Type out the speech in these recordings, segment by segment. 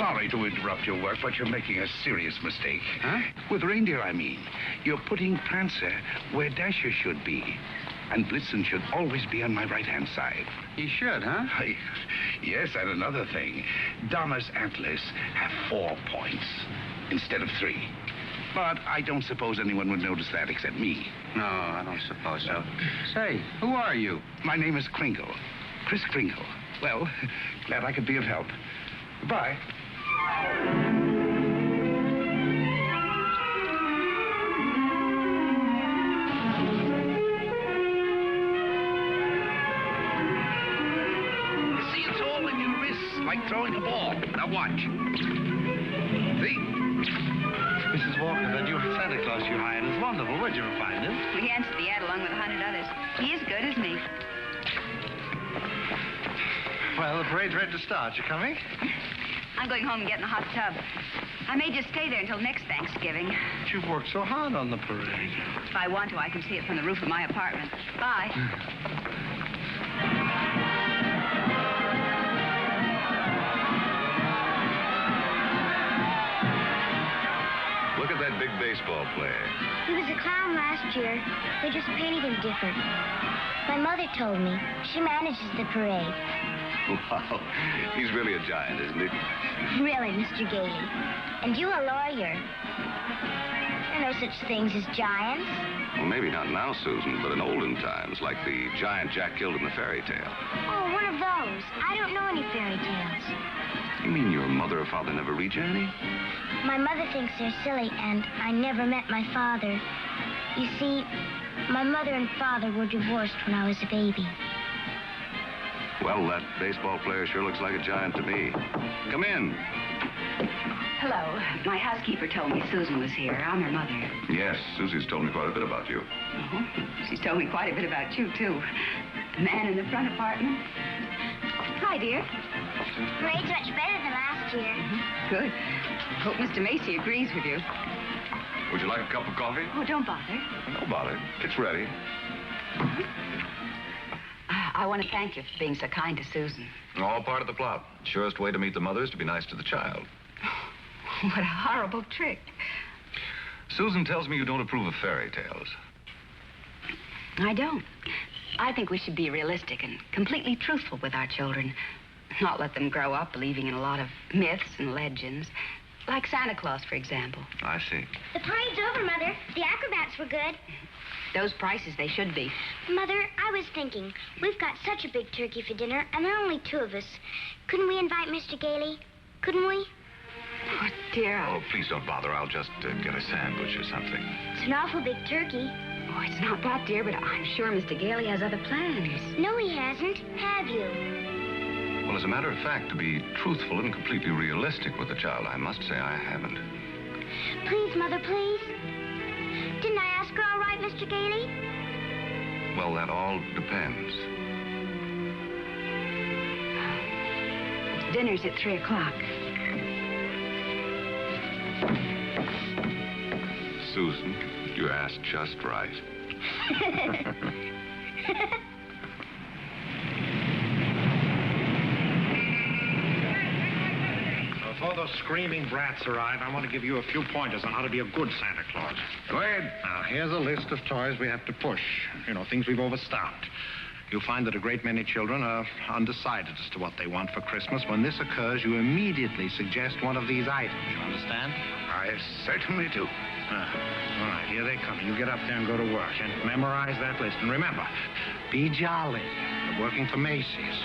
sorry to interrupt your work, but you're making a serious mistake. Huh? With reindeer, I mean. You're putting Prancer where Dasher should be. And Blitzen should always be on my right-hand side. He should, huh? Yes, and another thing. Donna's antlers have 4 points instead of 3. But I don't suppose anyone would notice that except me. No, I don't suppose so. Say, who are you? My name is Kringle. Kris Kringle. Well, glad I could be of help. Goodbye. See, it's all in your wrists, like throwing a ball. Now watch. See? Mrs. Walker, that new Santa Claus you hired is wonderful. Where'd you find him? He answered the ad along with 100 others. He is good, isn't he? Well, the parade's ready to start. You coming? I'm going home and getting a hot tub. I may just stay there until next Thanksgiving. But you've worked so hard on the parade. If I want to, I can see it from the roof of my apartment. Bye. Look at that big baseball player. He was a clown last year. They just painted him different. My mother told me. She manages the parade. Wow. He's really a giant, isn't he? Really, Mr. Gailey. And you a lawyer. There are no such things as giants. Well, maybe not now, Susan, but in olden times, like the giant Jack killed in the fairy tale. Oh, one of those. I don't know any fairy tales. You mean your mother or father never read you any? My mother thinks they're silly, and I never met my father. You see, my mother and father were divorced when I was a baby. Well, that baseball player sure looks like a giant to me. Come in. Hello. My housekeeper told me Susan was here. I'm her mother. Yes, Susie's told me quite a bit about you. Oh, she's told me quite a bit about you, too. The man in the front apartment. Hi, dear. Parade's much better than last year. Good. Hope Mr. Macy agrees with you. Would you like a cup of coffee? Oh, don't bother. No bother. It's ready. I want to thank you for being so kind to Susan. All part of the plot. Surest way to meet the mother is to be nice to the child. What a horrible trick. Susan tells me you don't approve of fairy tales. I don't. I think we should be realistic and completely truthful with our children. Not let them grow up believing in a lot of myths and legends. Like Santa Claus, for example. I see. The parade's over, Mother. The acrobats were good. Those prices, they should be. Mother, I was thinking, we've got such a big turkey for dinner, and there are only 2 of us. Couldn't we invite Mr. Gailey? Couldn't we? Oh, dear. Oh, please don't bother. I'll just get a sandwich or something. It's an awful big turkey. Oh, it's not that, dear, but I'm sure Mr. Gailey has other plans. No, he hasn't. Have you? Well, as a matter of fact, to be truthful and completely realistic with the child, I must say I haven't. Please, Mother, please. Didn't I ask her all right, Mr. Gailey? Well, that all depends. Dinner's at 3 o'clock. Susan, you asked just right. Before those screaming brats arrive, I want to give you a few pointers on how to be a good Santa Claus. Go ahead. Now, here's a list of toys we have to push. You know, things we've overstocked. You'll find that a great many children are undecided as to what they want for Christmas. When this occurs, you immediately suggest one of these items. You understand? I certainly do. All right, here they come. You get up there and go to work and memorize that list. And remember, be jolly. You're working for Macy's.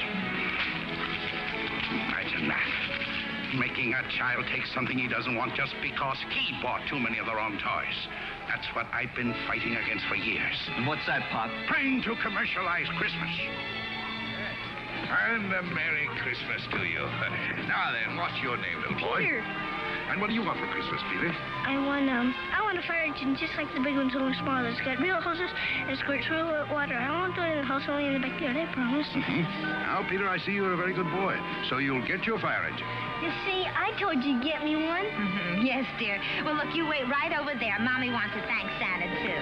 Imagine that. Making a child take something he doesn't want just because he bought too many of the wrong toys. That's what I've been fighting against for years. And what's that, Pop? Trying to commercialize Christmas. And a Merry Christmas to you. Now then, what's your name, little boy? Peter. And what do you want for Christmas, Peter? I want a fire engine just like the big ones, only smaller. It's got real hoses and it squirts real water. I won't do it in the house, only in the backyard, I promise. Now, Peter, I see you're a very good boy, so you'll get your fire engine. You see, I told you to get me one. Yes, dear. Well, look, you wait right over there. Mommy wants to thank Santa, too.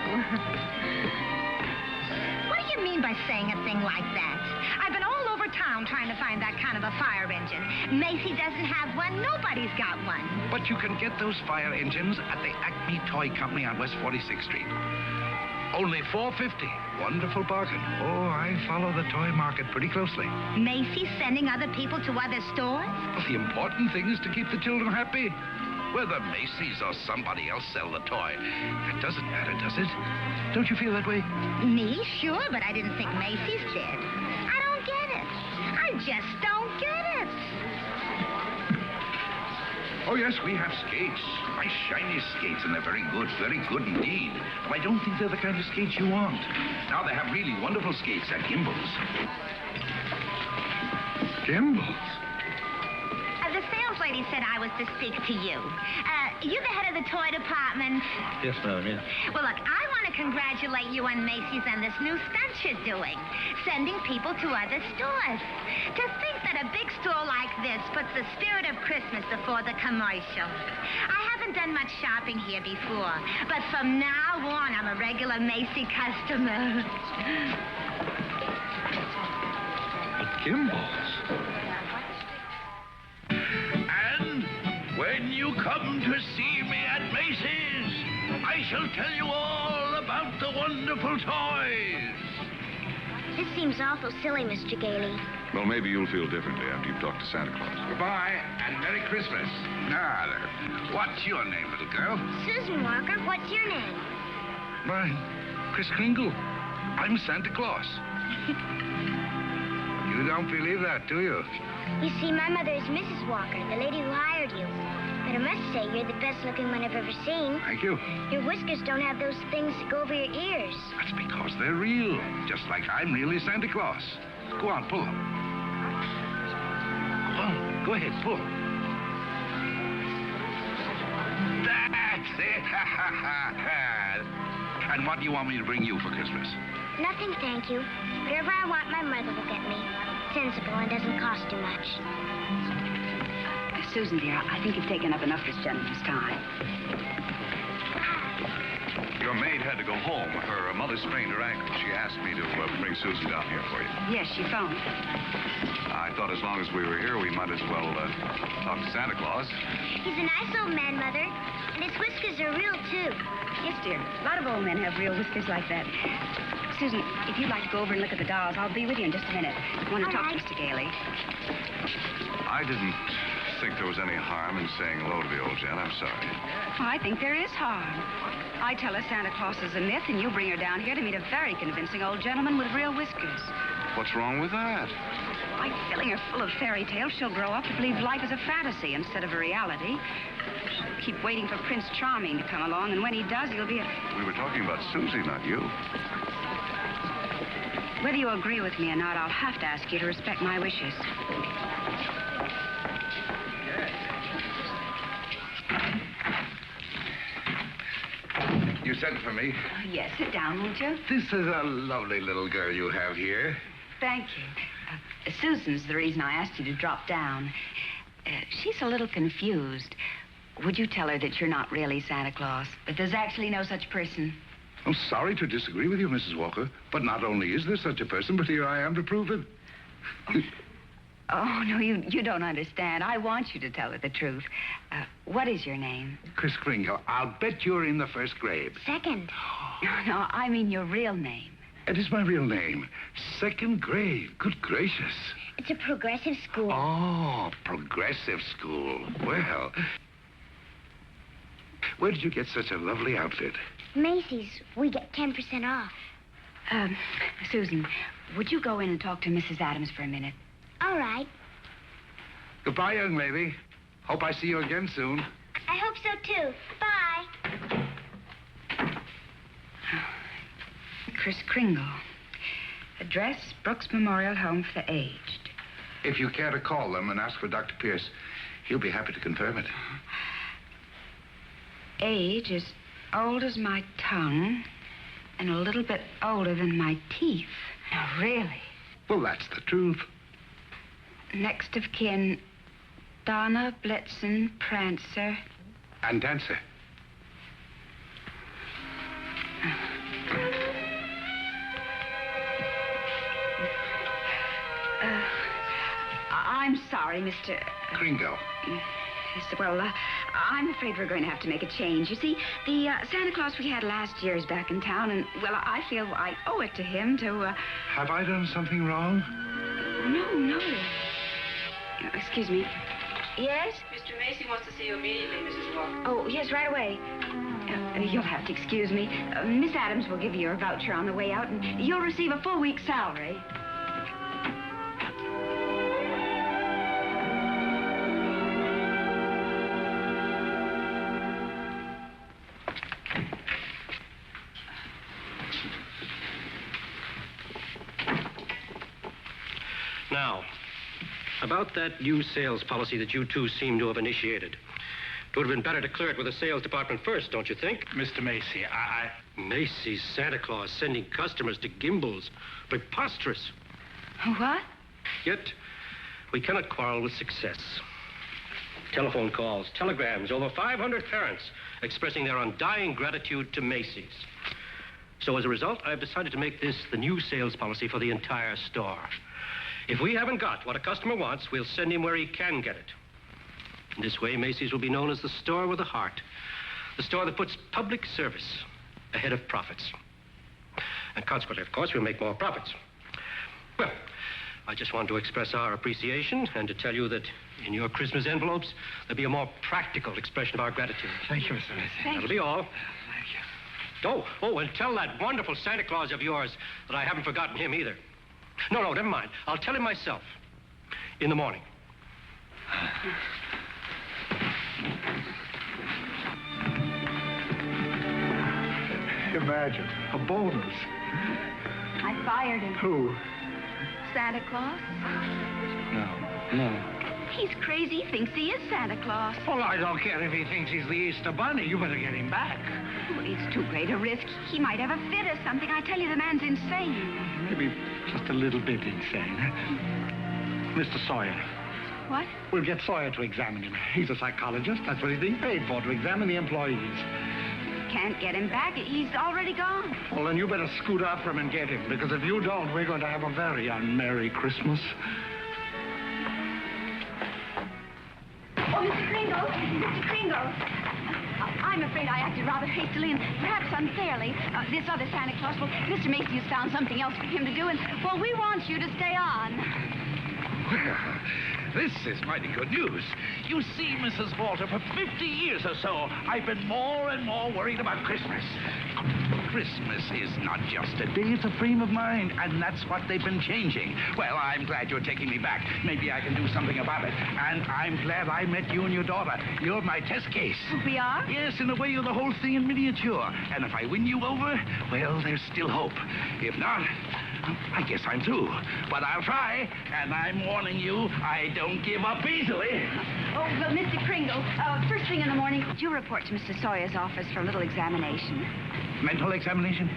What do you mean by saying a thing like that? I've been all over town trying to find find that kind of a fire engine. Macy doesn't have one. Nobody's got one. But you can get those fire engines at the Acme Toy Company on West 46th Street. Only $4.50. Wonderful bargain. Oh, I follow the toy market pretty closely. Macy's sending other people to other stores? Well, the important thing is to keep the children happy. Whether Macy's or somebody else sell the toy, that doesn't matter, does it? Don't you feel that way? Me? Sure, but I didn't think Macy's did. I don't get it. I just don't get it. Oh, yes, we have skates. Nice, shiny skates, and they're very good indeed. But I don't think they're the kind of skates you want. Now, they have really wonderful skates at Gimbals. Gimbals? The sales lady said I was to speak to you. You the head of the toy department? Yes, madam, yes. Well, look, I want to congratulate you on Macy's and this new stunt you're doing, sending people to other stores. To think that a big store like this puts the spirit of Christmas before the commercial. I haven't done much shopping here before, but from now on, I'm a regular Macy customer. Gimbals? And when you come to see me at Macy's, I shall tell you all about the wonderful toys. This seems awful silly, Mr. Gailey. Well, maybe you'll feel differently after you've talked to Santa Claus. Goodbye, and Merry Christmas. Now, what's your name, little girl? Susan Walker, what's your name? Mine, Kris Kringle. I'm Santa Claus. You don't believe that, do you? You see, my mother is Mrs. Walker, the lady who hired you. But I must say, you're the best-looking one I've ever seen. Thank you. Your whiskers don't have those things that go over your ears. That's because they're real, just like I'm really Santa Claus. Go on, pull them. Well, go ahead, pull. That's it. And what do you want me to bring you for Christmas? Nothing, thank you. Whatever I want, my mother will get me. Sensible and doesn't cost too much. Susan, dear, I think you've taken up enough of this gentleman's time. Your maid had to go home. Her mother sprained her ankle. She asked me to bring Susan down here for you. Yes, she phoned. I thought as long as we were here, we might as well talk to Santa Claus. He's a nice old man, Mother. And his whiskers are real, too. Yes, dear. A lot of old men have real whiskers like that. Susan, if you'd like to go over and look at the dolls, I'll be with you in just a minute. I want to talk to Mr. Gailey. I didn't think there was any harm in saying hello to the old gent. I'm sorry. Oh, I think there is harm. I tell her Santa Claus is a myth, and you bring her down here to meet a very convincing old gentleman with real whiskers. What's wrong with that? By filling her full of fairy tales, she'll grow up to believe life is a fantasy instead of a reality. She'll keep waiting for Prince Charming to come along, and when he does, he'll be a... We were talking about Susie, not you. Whether you agree with me or not, I'll have to ask you to respect my wishes. You sent for me. Oh, yes, sit down, won't you? This is a lovely little girl you have here. Thank you. Susan's the reason I asked you to drop down. She's a little confused. Would you tell her that you're not really Santa Claus? That there's actually no such person? I'm sorry to disagree with you, Mrs. Walker, but not only is there such a person, but here I am to prove it. Oh, no, you don't understand. I want you to tell her the truth. What is your name? Kris Kringle. I'll bet you're in the first grade. Second. No, I mean your real name. It is my real name. Second grade. Good gracious. It's a progressive school. Oh, progressive school. Well, where did you get such a lovely outfit? Macy's. We get 10% off. Susan, would you go in and talk to Mrs. Adams for a minute? All right. Goodbye, young lady. Hope I see you again soon. I hope so, too. Bye. Kris Kringle. Address, Brooks Memorial Home for the Aged. If you care to call them and ask for Dr. Pierce, he'll be happy to confirm it. Age is old as my tongue and a little bit older than my teeth. Now, really. Well, that's the truth. Next of kin, Donna, Blitzen, Prancer. And Dancer. I'm sorry, Mr. Kringle. Yes, well, I'm afraid we're going to have to make a change. You see, the Santa Claus we had last year is back in town, and, well, I feel I owe it to him to, Have I done something wrong? No. Excuse me. Yes? Mr. Macy wants to see you immediately, Mrs. Walker. Oh, yes, right away. You'll have to excuse me. Miss Adams will give you your voucher on the way out, and you'll receive a full week's salary. Now, about that new sales policy that you two seem to have initiated. It would have been better to clear it with the sales department first, don't you think? Mr. Macy, Macy's Santa Claus sending customers to Gimbel's. Preposterous. What? Yet, we cannot quarrel with success. Telephone calls, telegrams, over 500 parents expressing their undying gratitude to Macy's. So as a result, I've decided to make this the new sales policy for the entire store. If we haven't got what a customer wants, we'll send him where he can get it. In this way, Macy's will be known as the store with a heart. The store that puts public service ahead of profits. And consequently, of course, we'll make more profits. Well, I just want to express our appreciation and to tell you that in your Christmas envelopes, there'll be a more practical expression of our gratitude. Thank you, Mr. Macy. That'll be all. Thank you. Oh, and tell that wonderful Santa Claus of yours that I haven't forgotten him either. No, never mind. I'll tell him myself. In the morning. Imagine, a bonus. I fired him. Who? Santa Claus? No. He's crazy. He thinks he is Santa Claus. Well, I don't care if he thinks he's the Easter Bunny. You better get him back. Oh, it's too great a risk. He might have a fit or something. I tell you, the man's insane. Maybe just a little bit insane. Mr. Sawyer. What? We'll get Sawyer to examine him. He's a psychologist. That's what he's being paid for, to examine the employees. Can't get him back. He's already gone. Well, then you better scoot after him and get him, because if you don't, we're going to have a very unmerry Christmas. Oh, Mr. Kringle. Mr. Kringle. I'm afraid I acted rather hastily and perhaps unfairly. This other Santa Claus, well, Mr. Macy has found something else for him to do, and, well, we want you to stay on. Well, this is mighty good news. You see, Mrs. Walter, for 50 years or so, I've been more and more worried about Christmas. Christmas is not just a day, it's a frame of mind, and that's what they've been changing. Well, I'm glad you're taking me back. Maybe I can do something about it. And I'm glad I met you and your daughter. You're my test case. We are? Yes, in a way, you're the whole thing in miniature. And if I win you over, well, there's still hope. If not, I guess I'm through. But I'll try, and I'm warning you, I don't give up easily. Oh, well, Mr. Kringle, first thing in the morning, would you report to Mr. Sawyer's office for a little examination? Mental examination?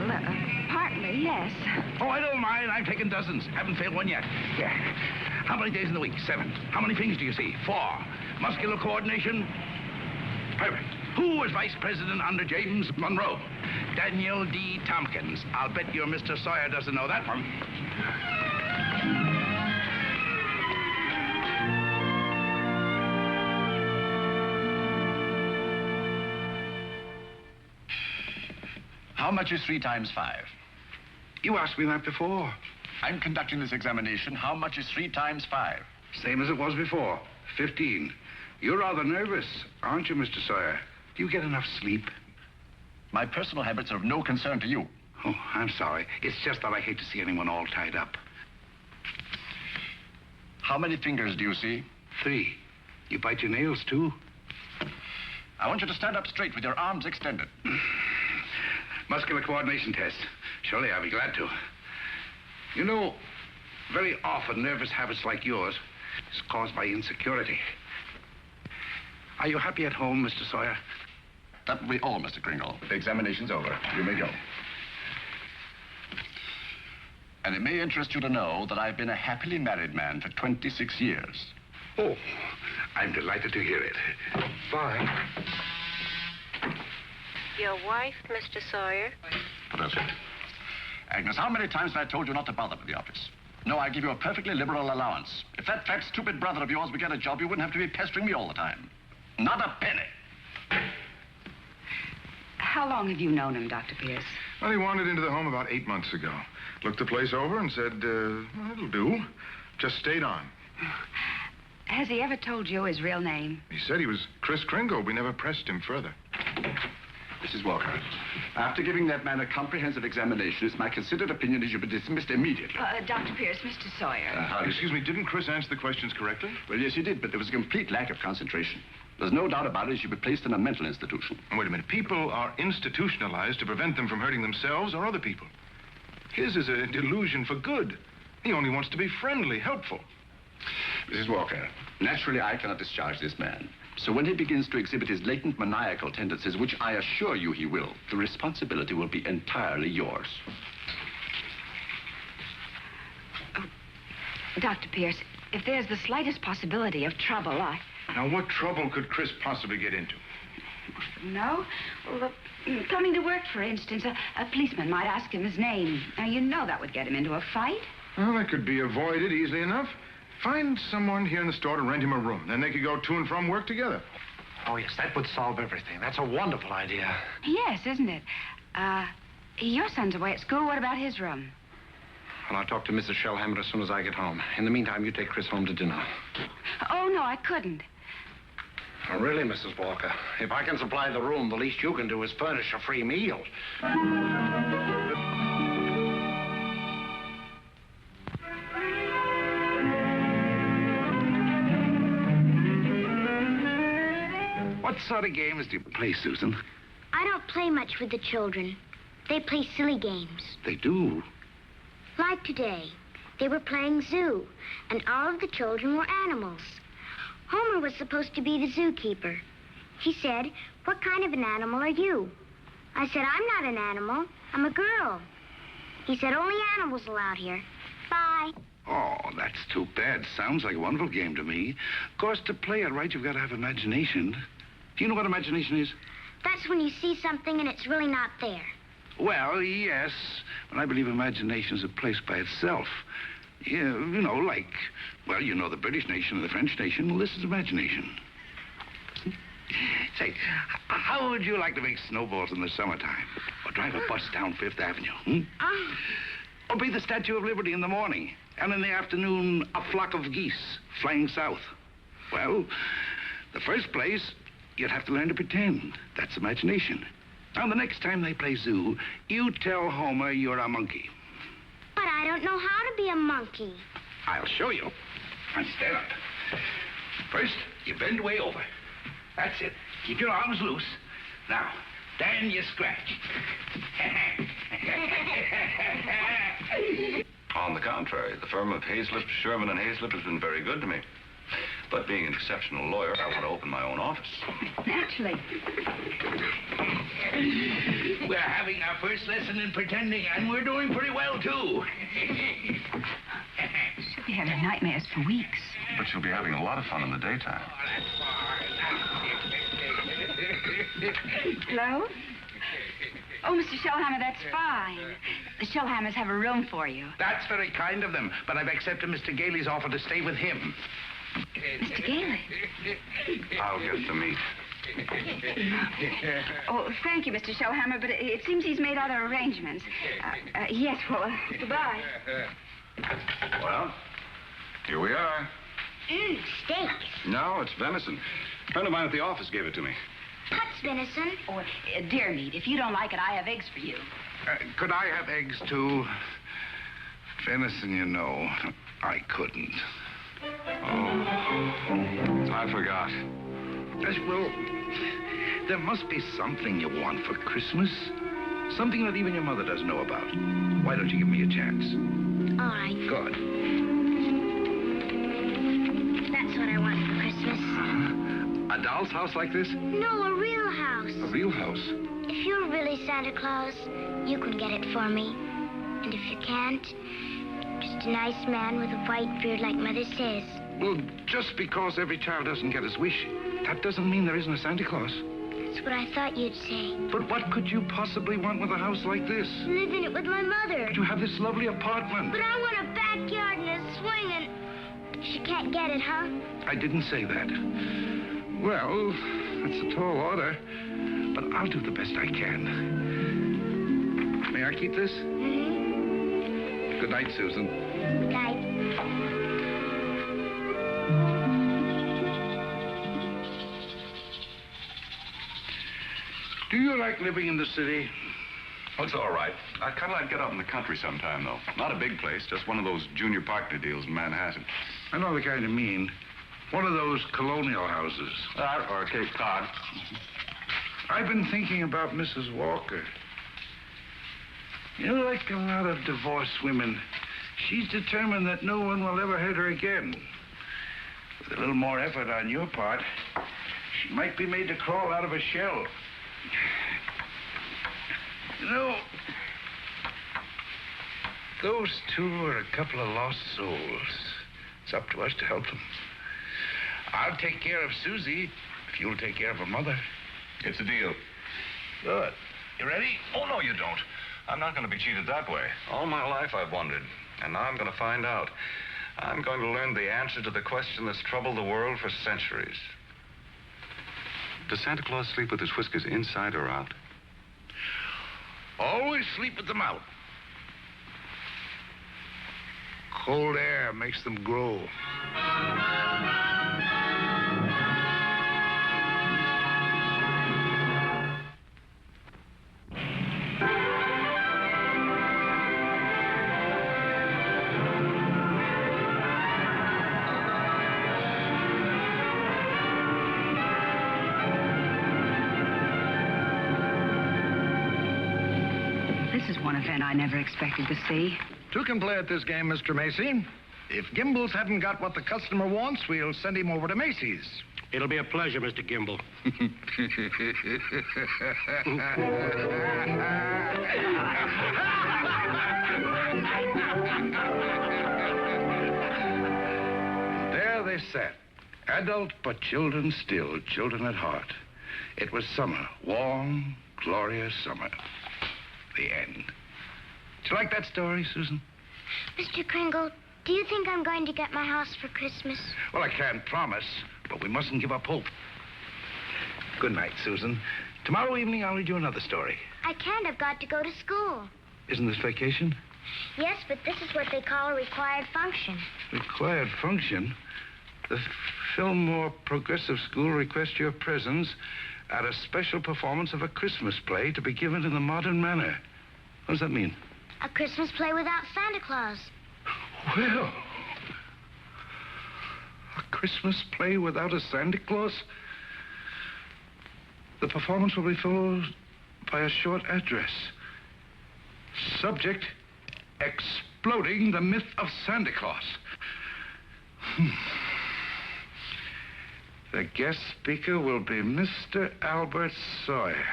Well, partly, yes. Oh, I don't mind. I've taken dozens. Haven't failed one yet. Yeah. How many days in the week? 7. How many things do you see? 4. Muscular coordination? Perfect. Who was vice president under James Monroe? Daniel D. Tompkins. I'll bet your Mr. Sawyer doesn't know that one. How much is 3 times 5? You asked me that before. I'm conducting this examination. How much is 3 times 5? Same as it was before. 15. You're rather nervous, aren't you, Mr. Sawyer? Do you get enough sleep? My personal habits are of no concern to you. Oh, I'm sorry. It's just that I hate to see anyone all tied up. How many fingers do you see? 3. You bite your nails, too? I want you to stand up straight with your arms extended. Muscular coordination test. Surely I'll be glad to. You know, very often nervous habits like yours is caused by insecurity. Are you happy at home, Mr. Sawyer? That will be all, Mr. Kringle. The examination's over. You may go. And it may interest you to know that I've been a happily married man for 26 years. Oh, I'm delighted to hear it. Bye. Your wife, Mr. Sawyer? That's it. Agnes, how many times have I told you not to bother with the office? No, I give you a perfectly liberal allowance. If that fat, stupid brother of yours would get a job, you wouldn't have to be pestering me all the time. Not a penny. How long have you known him, Dr. Pierce? Well, he wandered into the home about 8 months ago. Looked the place over and said, well, it'll do. Just stayed on. Has he ever told you his real name? He said he was Kris Kringle. We never pressed him further. Mrs. Lockhart, after giving that man a comprehensive examination, it's my considered opinion he should be dismissed immediately. Dr. Pierce, Mr. Sawyer. Excuse me, didn't Kris answer the questions correctly? Well, yes, he did, but there was a complete lack of concentration. There's no doubt about it, he should be placed in a mental institution. Wait a minute. People are institutionalized to prevent them from hurting themselves or other people. His is a delusion for good. He only wants to be friendly, helpful. Mrs. Walker, naturally I cannot discharge this man. So when he begins to exhibit his latent maniacal tendencies, which I assure you he will, the responsibility will be entirely yours. Oh, Dr. Pierce, if there's the slightest possibility of trouble, Now, what trouble could Kris possibly get into? No? Well, coming to work, for instance, a policeman might ask him his name. Now, you know that would get him into a fight. Well, that could be avoided easily enough. Find someone here in the store to rent him a room. Then they could go to and from work together. Oh, yes, that would solve everything. That's a wonderful idea. Yes, isn't it? Your son's away at school. What about his room? Well, I'll talk to Mrs. Shellhammer as soon as I get home. In the meantime, you take Kris home to dinner. Oh, no, I couldn't. Oh, really, Mrs. Walker? If I can supply the room, the least you can do is furnish a free meal. What sort of games do you play, Susan? I don't play much with the children. They play silly games. They do. Like today, they were playing zoo, and all of the children were animals. Homer was supposed to be the zookeeper. He said, "What kind of an animal are you?" I said, "I'm not an animal. I'm a girl." He said, "Only animals allowed here. Bye." Oh, that's too bad. Sounds like a wonderful game to me. Of course, to play it right, you've got to have imagination. Do you know what imagination is? That's when you see something and it's really not there. Well, yes. But I believe imagination is a place by itself. Yeah, you know, like, well, you know the British nation and the French nation. Well, this is imagination. Say, how would you like to make snowballs in the summertime? Or drive a bus down Fifth Avenue, Or be the Statue of Liberty in the morning, and in the afternoon, a flock of geese flying south? Well, the first place, you'd have to learn to pretend. That's imagination. Now, the next time they play zoo, you tell Homer you're a monkey. But I don't know how to be a monkey. I'll show you. Now, stand up. First, you bend way over. That's it. Keep your arms loose. Now, then you scratch. On the contrary, the firm of Hazlitt, Sherman, and Hazlitt has been very good to me. But being an exceptional lawyer, I want to open my own office. Naturally. We're having our first lesson in pretending, and we're doing pretty well, too. She'll be having nightmares for weeks. But you'll be having a lot of fun in the daytime. Hello? Oh, Mr. Shellhammer, that's fine. The Shellhammers have a room for you. That's very kind of them, but I've accepted Mr. Gailey's offer to stay with him. Mr. Gailey? I'll get the meat. Oh, thank you, Mr. Shellhammer, but it seems he's made other arrangements. Yes, well, goodbye. Well, here we are. Steak. No, it's venison. A friend of mine at the office gave it to me. What's venison? Oh, deer meat. If you don't like it, I have eggs for you. Could I have eggs, too? Venison, you know, I couldn't. Oh, I forgot. Well, there must be something you want for Christmas. Something that even your mother doesn't know about. Why don't you give me a chance? All right. Good. That's what I want for Christmas. A doll's house like this? No, a real house. A real house? If you're really Santa Claus, you can get it for me. And if you can't, just a nice man with a white beard like Mother says. Well, just because every child doesn't get his wish, that doesn't mean there isn't a Santa Claus. That's what I thought you'd say. But what could you possibly want with a house like this? Live in it with my mother. You have this lovely apartment. But I want a backyard and a swing and... She can't get it, huh? I didn't say that. Well, that's a tall order, but I'll do the best I can. May I keep this? Mm-hmm. Good night, Susan. Good night. Do you like living in the city? Oh, it's all right. I'd kind of like to get out in the country sometime, though. Not a big place, just one of those junior partner deals in Manhattan. I know the kind you mean. One of those colonial houses. Or Cape Cod. I've been thinking about Mrs. Walker. You know, like a lot of divorced women, she's determined that no one will ever hurt her again. With a little more effort on your part, she might be made to crawl out of a shell. You know, those two are a couple of lost souls. It's up to us to help them. I'll take care of Susie if you'll take care of her mother. It's a deal. Good. You ready? Oh, no, you don't. I'm not going to be cheated that way. All my life I've wondered, and now I'm going to find out. I'm going to learn the answer to the question that's troubled the world for centuries. Does Santa Claus sleep with his whiskers inside or out? Always sleep with them out. Cold air makes them grow. This is one event I never expected to see. Two can play at this game, Mr. Macy. If Gimbel's hadn't got what the customer wants, we'll send him over to Macy's. It'll be a pleasure, Mr. Gimble. There they sat, adult but children still, children at heart. It was summer, warm, glorious summer. The end. Did you like that story, Susan? Mr. Kringle, do you think I'm going to get my house for Christmas? Well, I can't promise, but we mustn't give up hope. Good night, Susan. Tomorrow evening, I'll read you another story. I can't. I've got to go to school. Isn't this vacation? Yes, but this is what they call a required function. Required function? The Fillmore Progressive School requests your presence at a special performance of a Christmas play to be given in the modern manner. What does that mean? A Christmas play without Santa Claus. Well, a Christmas play without a Santa Claus? The performance will be followed by a short address. Subject, exploding the myth of Santa Claus. The guest speaker will be Mr. Albert Sawyer.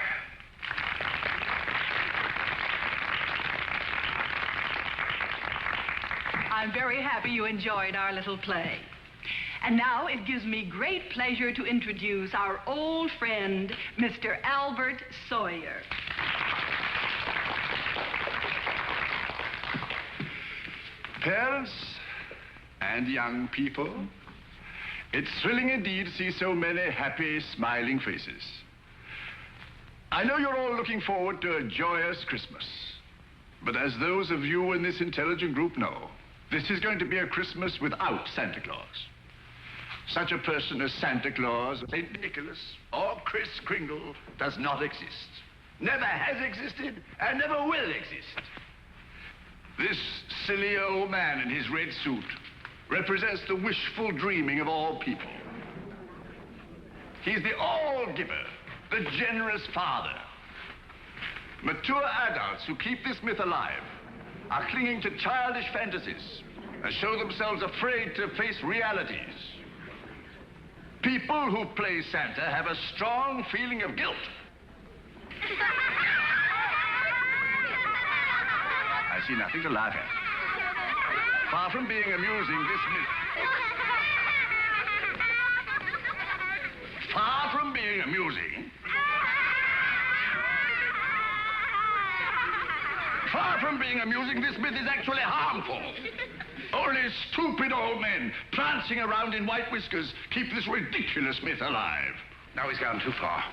I'm very happy you enjoyed our little play. And now it gives me great pleasure to introduce our old friend, Mr. Albert Sawyer. Parents and young people, it's thrilling indeed to see so many happy, smiling faces. I know you're all looking forward to a joyous Christmas. But as those of you in this intelligent group know, this is going to be a Christmas without Santa Claus. Such a person as Santa Claus, St. Nicholas, or Kris Kringle does not exist. Never has existed and never will exist. This silly old man in his red suit represents the wishful dreaming of all people. He's the all-giver, the generous father. Mature adults who keep this myth alive are clinging to childish fantasies and show themselves afraid to face realities. People who play Santa have a strong feeling of guilt. I see nothing to laugh at. Far from being amusing, this myth... Far from being amusing, Far from being amusing, this myth is actually harmful. Only stupid old men prancing around in white whiskers keep this ridiculous myth alive. Now he's gone too far.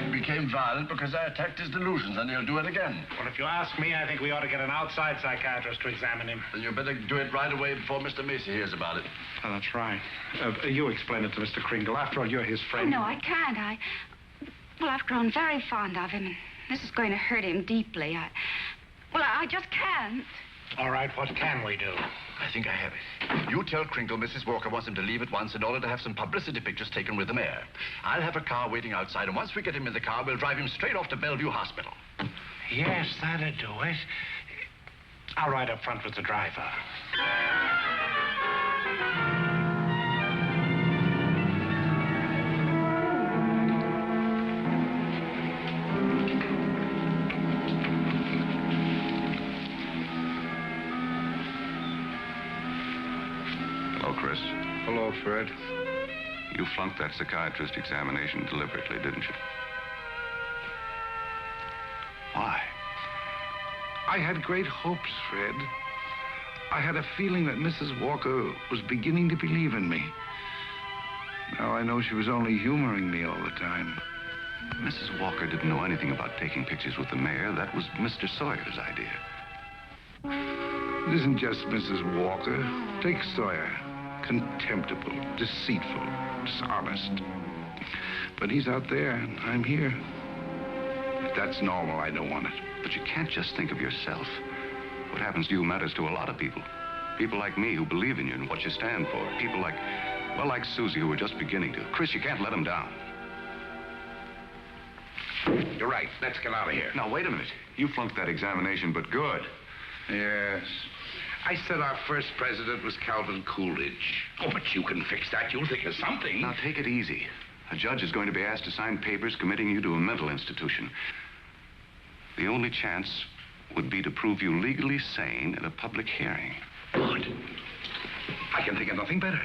He became violent because I attacked his delusions, and he'll do it again. Well, if you ask me, I think we ought to get an outside psychiatrist to examine him. Then you better do it right away before Mr. Macy hears about it. Oh, that's right. You explain it to Mr. Kringle. After all, you're his friend. No, I can't. Well, I've grown very fond of him, and this is going to hurt him deeply. I just can't. All right, what can we do? I think I have it. You tell Kringle Mrs. Walker wants him to leave at once in order to have some publicity pictures taken with the mayor. I'll have a car waiting outside, and once we get him in the car, we'll drive him straight off to Bellevue Hospital. Yes, that'll do it. I'll ride up front with the driver. Chris. Hello, Fred. You flunked that psychiatrist examination deliberately, didn't you? Why? I had great hopes, Fred. I had a feeling that Mrs. Walker was beginning to believe in me. Now I know she was only humoring me all the time. Mrs. Walker didn't know anything about taking pictures with the mayor. That was Mr. Sawyer's idea. It isn't just Mrs. Walker. Take Sawyer. Contemptible, deceitful, dishonest. But he's out there, and I'm here. If that's normal, I don't want it. But you can't just think of yourself. What happens to you matters to a lot of people. People like me who believe in you and what you stand for. People like Susie who are just beginning to. Chris, you can't let them down. You're right. Let's get out of here. Now, wait a minute. You flunked that examination, but good. Yes. I said our first president was Calvin Coolidge. Oh, but you can fix that. You'll think of something. Now, take it easy. A judge is going to be asked to sign papers committing you to a mental institution. The only chance would be to prove you legally sane at a public hearing. Good. I can think of nothing better.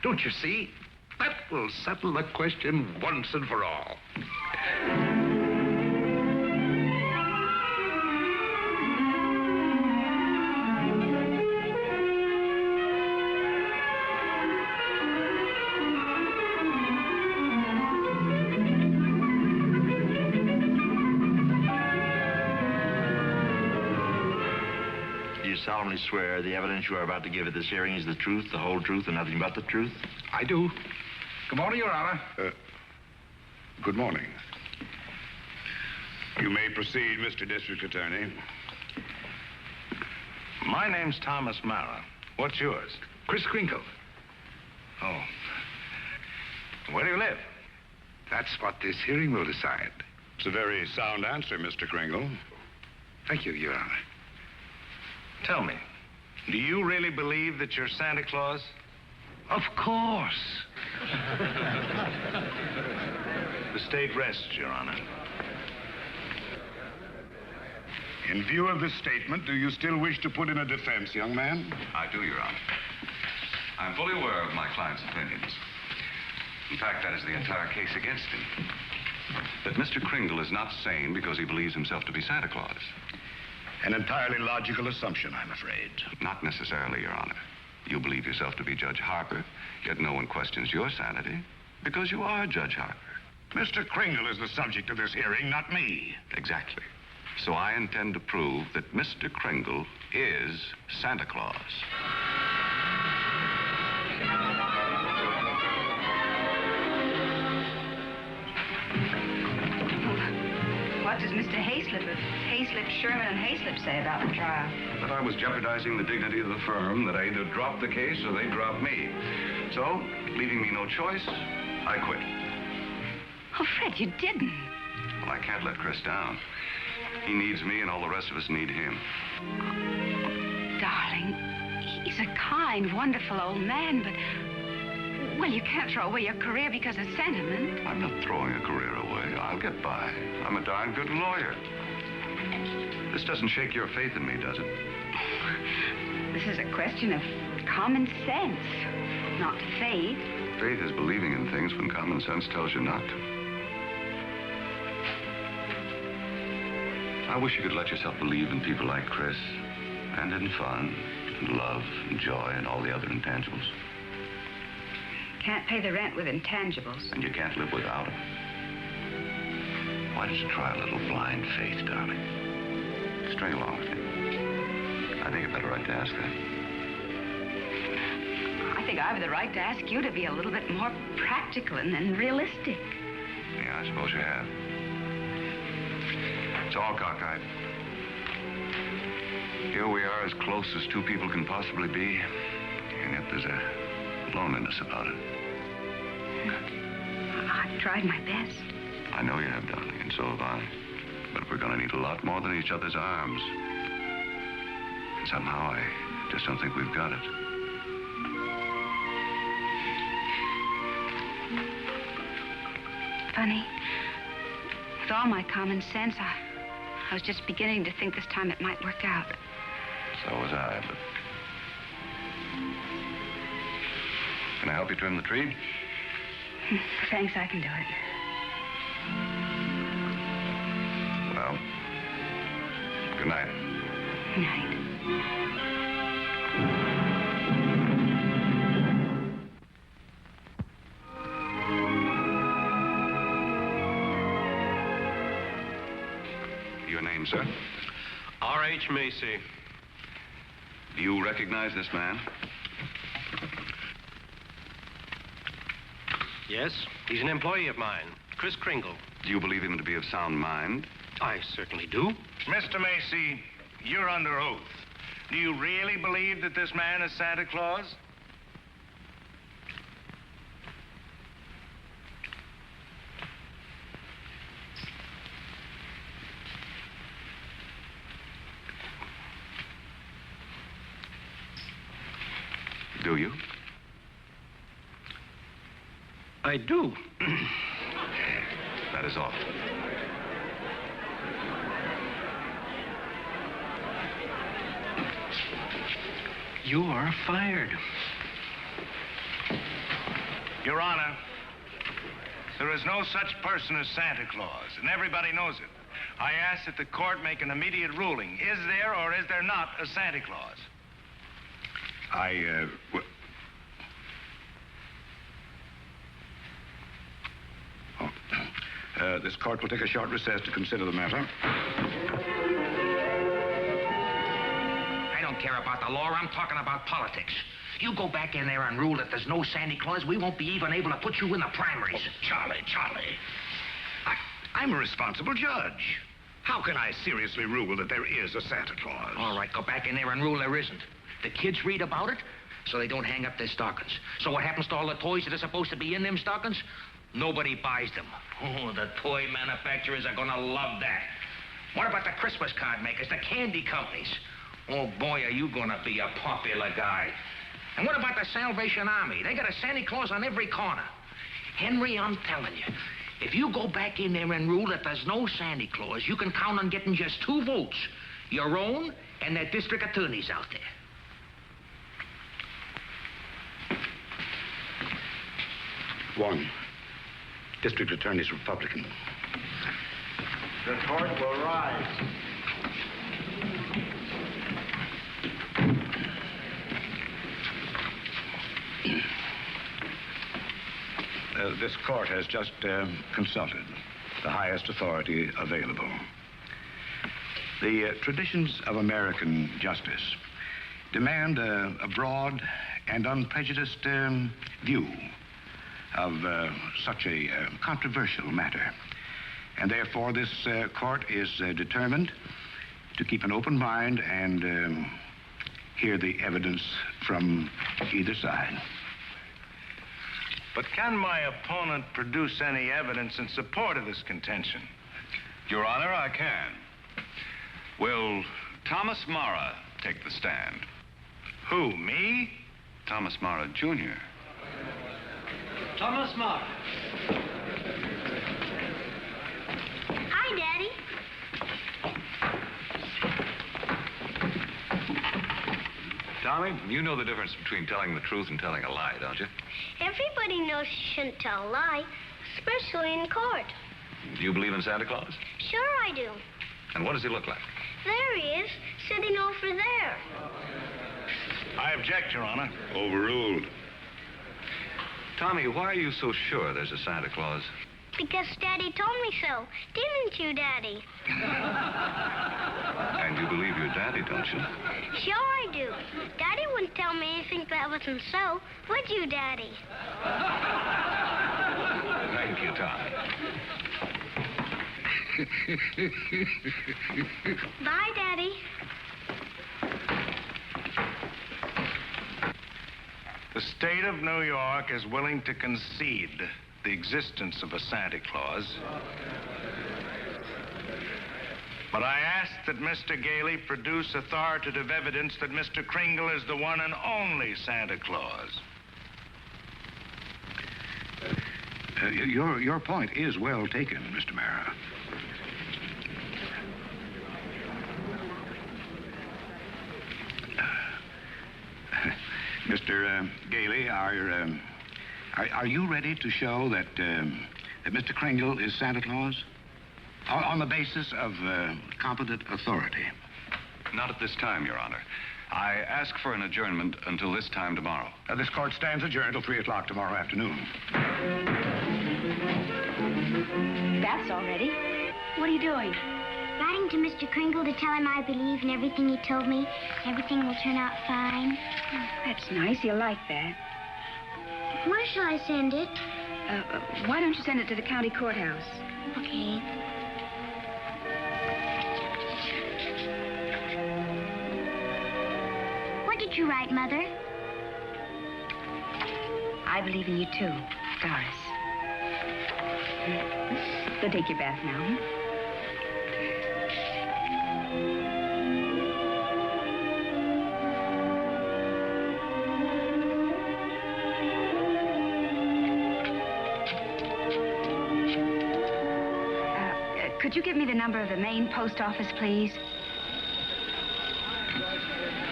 Don't you see? That will settle the question once and for all. Solemnly swear the evidence you are about to give at this hearing is the truth, the whole truth, and nothing but the truth? I do. Good morning, Your Honor. Good morning. You may proceed, Mr. District Attorney. My name's Thomas Mara. What's yours? Kris Kringle. Oh. Where do you live? That's what this hearing will decide. It's a very sound answer, Mr. Kringle. Thank you, Your Honor. Tell me, do you really believe that you're Santa Claus? Of course. The state rests, Your Honor. In view of this statement, do you still wish to put in a defense, young man? I do, Your Honor. I'm fully aware of my client's opinions. In fact, that is the entire case against him. That Mr. Kringle is not sane because he believes himself to be Santa Claus. An entirely logical assumption, I'm afraid. Not necessarily, Your Honor. You believe yourself to be Judge Harper, yet no one questions your sanity because you are Judge Harper. Mr. Kringle is the subject of this hearing, not me. Exactly. So I intend to prove that Mr. Kringle is Santa Claus. What does Mr. Hayslip of Hayslip, Sherman, and Hayslip say about the trial? That I was jeopardizing the dignity of the firm, that I either dropped the case or they dropped me. So, leaving me no choice, I quit. Oh, Fred, you didn't. Well, I can't let Chris down. He needs me, and all the rest of us need him. Darling, he's a kind, wonderful old man, but... Well, you can't throw away your career because of sentiment. I'm not throwing a career away. I'll get by. I'm a darn good lawyer. This doesn't shake your faith in me, does it? This is a question of common sense, not faith. Faith is believing in things when common sense tells you not to. I wish you could let yourself believe in people like Kris, and in fun, and love, and joy, and all the other intangibles. Can't pay the rent with intangibles. And you can't live without them. Why don't you try a little blind faith, darling? String along with me. I think I've got a right to ask that. I think I have the right to ask you to be a little bit more practical and realistic. Yeah, I suppose you have. It's all cockeyed. Here we are, as close as two people can possibly be, and yet there's a loneliness about it. I've tried my best. I know you have, darling, and so have I. But we're going to need a lot more than each other's arms. And somehow I just don't think we've got it. Funny. With all my common sense, I was just beginning to think this time it might work out. So was I, but... Can I help you trim the tree? Thanks, I can do it. Well, good night. Good night. Your name, sir? R.H. Macy. Do you recognize this man? Yes, he's an employee of mine, Kris Kringle. Do you believe him to be of sound mind? I certainly do. Mr. Macy, you're under oath. Do you really believe that this man is Santa Claus? Do you? I do. That is all. You are fired. Your Honor, there is no such person as Santa Claus, and everybody knows it. I ask that the court make an immediate ruling. Is there or is there not a Santa Claus? This court will take a short recess to consider the matter. I don't care about the law. I'm talking about politics. You go back in there and rule that there's no Santa Claus, we won't be even able to put you in the primaries. Charlie. I'm a responsible judge. How can I seriously rule that there is a Santa Claus? All right, go back in there and rule there isn't. The kids read about it, so they don't hang up their stockings. So what happens to all the toys that are supposed to be in them stockings? Nobody buys them. Oh, the toy manufacturers are gonna love that. What about the Christmas card makers, the candy companies? Oh, boy, are you gonna be a popular guy. And what about the Salvation Army? They got a Santa Claus on every corner. Henry, I'm telling you, if you go back in there and rule that there's no Santa Claus, you can count on getting just 2 votes. Your own and that district attorney's out there. One. District Attorney's Republican. The court will rise. This court has just consulted the highest authority available. The traditions of American justice demand a broad and unprejudiced view of such a controversial matter. And therefore, this court is determined to keep an open mind and hear the evidence from either side. But can my opponent produce any evidence in support of this contention? Your Honor, I can. Will Thomas Mara take the stand? Who, me? Thomas Mara, Jr. Thomas Mara. Hi, Daddy. Tommy, you know the difference between telling the truth and telling a lie, don't you? Everybody knows you shouldn't tell a lie, especially in court. Do you believe in Santa Claus? Sure I do. And what does he look like? There he is, sitting over there. I object, Your Honor. Overruled. Tommy, why are you so sure there's a Santa Claus? Because Daddy told me so. Didn't you, Daddy? And you believe your daddy, don't you? Sure I do. Daddy wouldn't tell me anything that wasn't so. Would you, Daddy? Thank you, Tommy. Bye, Daddy. The state of New York is willing to concede the existence of a Santa Claus. But I ask that Mr. Gailey produce authoritative evidence that Mr. Kringle is the one and only Santa Claus. Your point is well taken, Mr. Mara. Mr. Gailey, are you ready to show that Mr. Kringle is Santa Claus? On the basis of competent authority? Not at this time, Your Honor. I ask for an adjournment until this time tomorrow. This court stands adjourned till 3 o'clock tomorrow afternoon. That's all ready. What are you doing? Writing to Mr. Kringle to tell him I believe in everything he told me. Everything will turn out fine. Oh, that's nice. He'll like that. Where shall I send it? Why don't you send it to the county courthouse? Okay. What did you write, Mother? I believe in you, too, Doris. Go take your bath now. Could you give me the number of the main post office, please?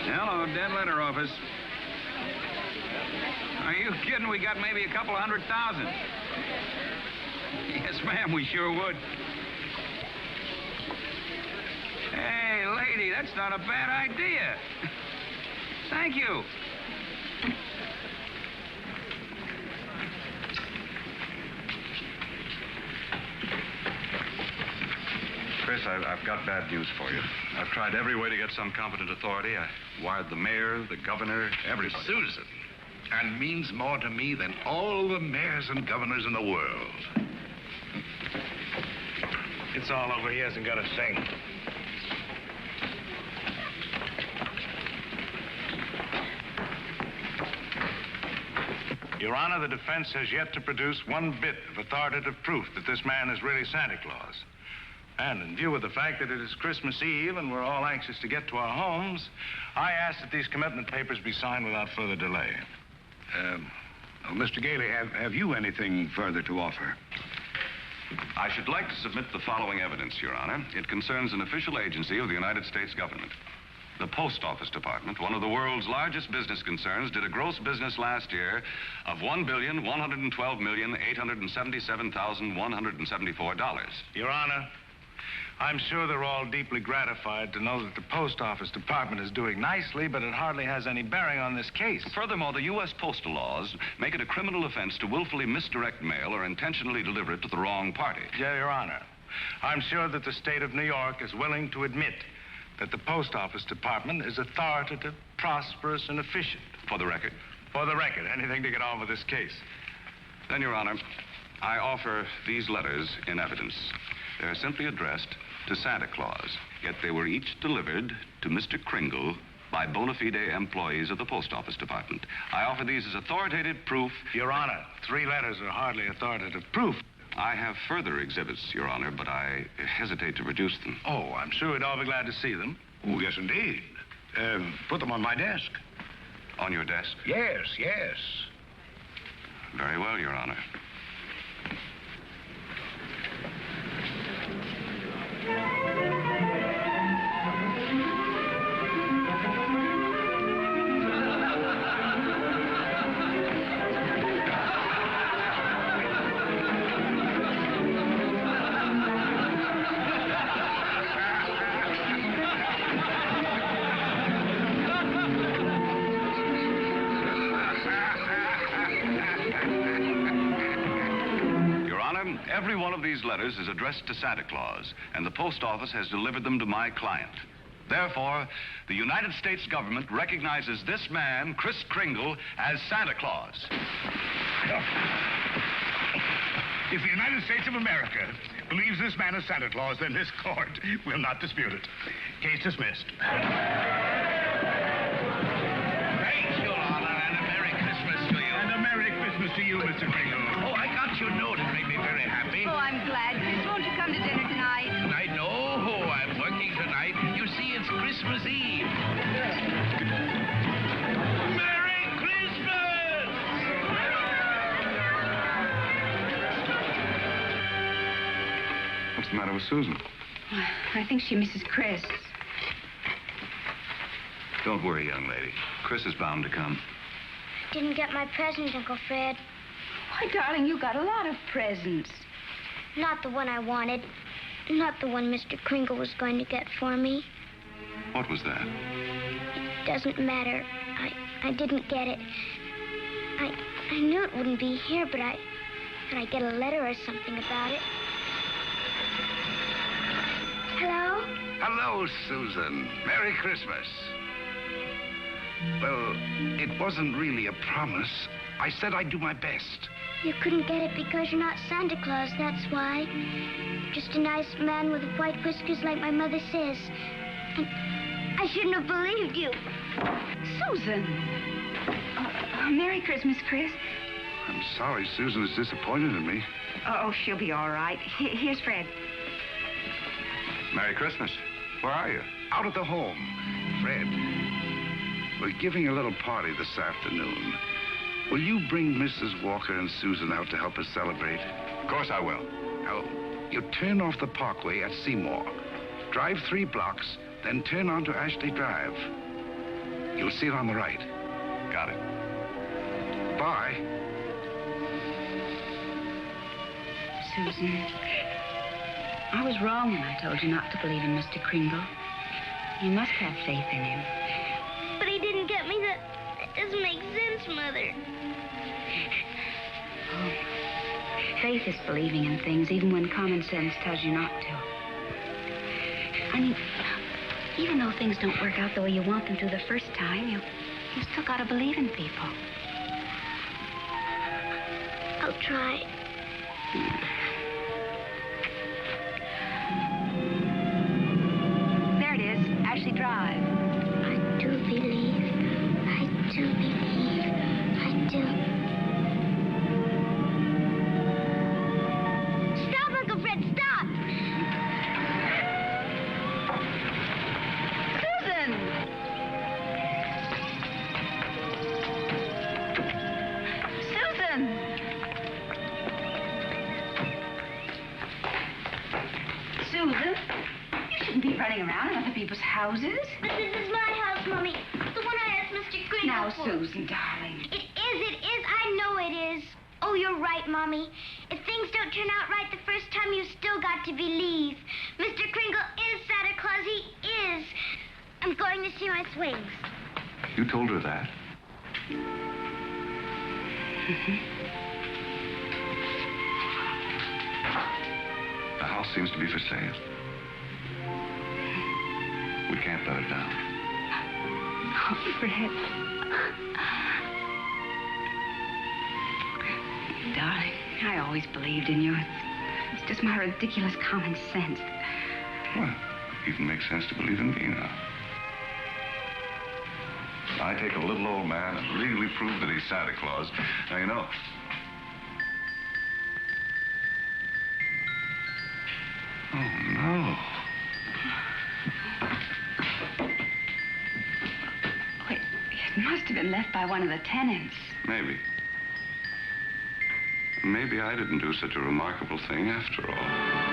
Hello, dead letter office. Are you kidding? We got maybe a couple of 100,000. Yes, ma'am, we sure would. Hey, lady, that's not a bad idea. Thank you. Chris, I've got bad news for you. I've tried every way to get some competent authority. I wired the mayor, the governor, everybody. Susan. And means more to me than all the mayors and governors in the world. It's all over. He hasn't got a thing. Your Honor, the defense has yet to produce one bit of authoritative proof that this man is really Santa Claus. And in view of the fact that it is Christmas Eve and we're all anxious to get to our homes, I ask that these commitment papers be signed without further delay. Mr. Gailey, have you anything further to offer? I should like to submit the following evidence, Your Honor. It concerns an official agency of the United States government. The Post Office Department, one of the world's largest business concerns, did a gross business last year of $1,112,877,174. Your Honor, I'm sure they're all deeply gratified to know that the Post Office Department is doing nicely, but it hardly has any bearing on this case. Furthermore, the U.S. postal laws make it a criminal offense to willfully misdirect mail or intentionally deliver it to the wrong party. Yeah, Your Honor, I'm sure that the state of New York is willing to admit that the Post Office Department is authoritative, prosperous, and efficient. For the record? For the record. Anything to get on with this case. Then, Your Honor, I offer these letters in evidence. They're simply addressed to Santa Claus, yet they were each delivered to Mr. Kringle by bona fide employees of the Post Office Department. I offer these as authoritative proof. Your Honor, 3 letters are hardly authoritative proof. I have further exhibits, Your Honor, but I hesitate to produce them. Oh, I'm sure we'd all be glad to see them. Oh, yes, indeed. Put them on my desk. On your desk? Yes, yes. Very well, Your Honor. these letters is addressed to Santa Claus, and the post office has delivered them to my client. Therefore, the United States government recognizes this man, Kris Kringle, as Santa Claus. If the United States of America believes this man is Santa Claus, then this court will not dispute it. Case dismissed. Thank you, Honor, and a Merry Christmas to you. And a Merry Christmas to you, Mr. Kringle. Oh, I got your note. It made me very happy. Oh, I'm glad. Kris, won't you come to dinner tonight? I know. I'm working tonight. You see, it's Christmas Eve. Merry Christmas! What's the matter with Susan? I think she misses Kris. Don't worry, young lady. Kris is bound to come. Didn't get my present, Uncle Fred. Why, darling, you got a lot of presents. Not the one I wanted. Not the one Mr. Kringle was going to get for me. What was that? It doesn't matter. I didn't get it. I knew it wouldn't be here, but I get a letter or something about it. Hello? Hello, Susan. Merry Christmas. Well, it wasn't really a promise. I said I'd do my best. You couldn't get it because you're not Santa Claus, that's why. Just a nice man with white whiskers like my mother says. And I shouldn't have believed you. Susan. Merry Christmas, Kris. I'm sorry Susan is disappointed in me. Oh, she'll be all right. Here's Fred. Merry Christmas. Where are you? Out at the home. Fred, we're giving a little party this afternoon. Will you bring Mrs. Walker and Susan out to help us celebrate? Of course I will. Now, you turn off the parkway at Seymour. Drive 3 blocks, then turn onto Ashley Drive. You'll see it on the right. Got it. Bye. Susan, I was wrong when I told you not to believe in Mr. Kringle. You must have faith in him. But he didn't get me that. That doesn't make sense, Mother. Oh, faith is believing in things even when common sense tells you not to. I mean, even though things don't work out the way you want them to the first time, you still got to believe in people. I'll try. There it is, Ashley Drive. I do believe. I do believe. I do. Stop, Uncle Fred, stop! Susan! Susan! Susan? You shouldn't be running around in other people's houses. But this is my house, Mommy. The one I asked Mr. Kringle Now, for. Susan, darling. It is. I know it is. Oh, you're right, Mommy. If things don't turn out right the first time, you've still got to believe. Mr. Kringle is Santa Claus. He is. I'm going to see my swings. You told her that? The house seems to be for sale. We can't let her down. Oh, Fred. Darling, I always believed in you. It's just my ridiculous common sense. Well, it even makes sense to believe in me now. I take a little old man and legally prove that he's Santa Claus. Now, you know. Oh, no. Wait, it must have been left by one of the tenants. Maybe. Maybe I didn't do such a remarkable thing after all.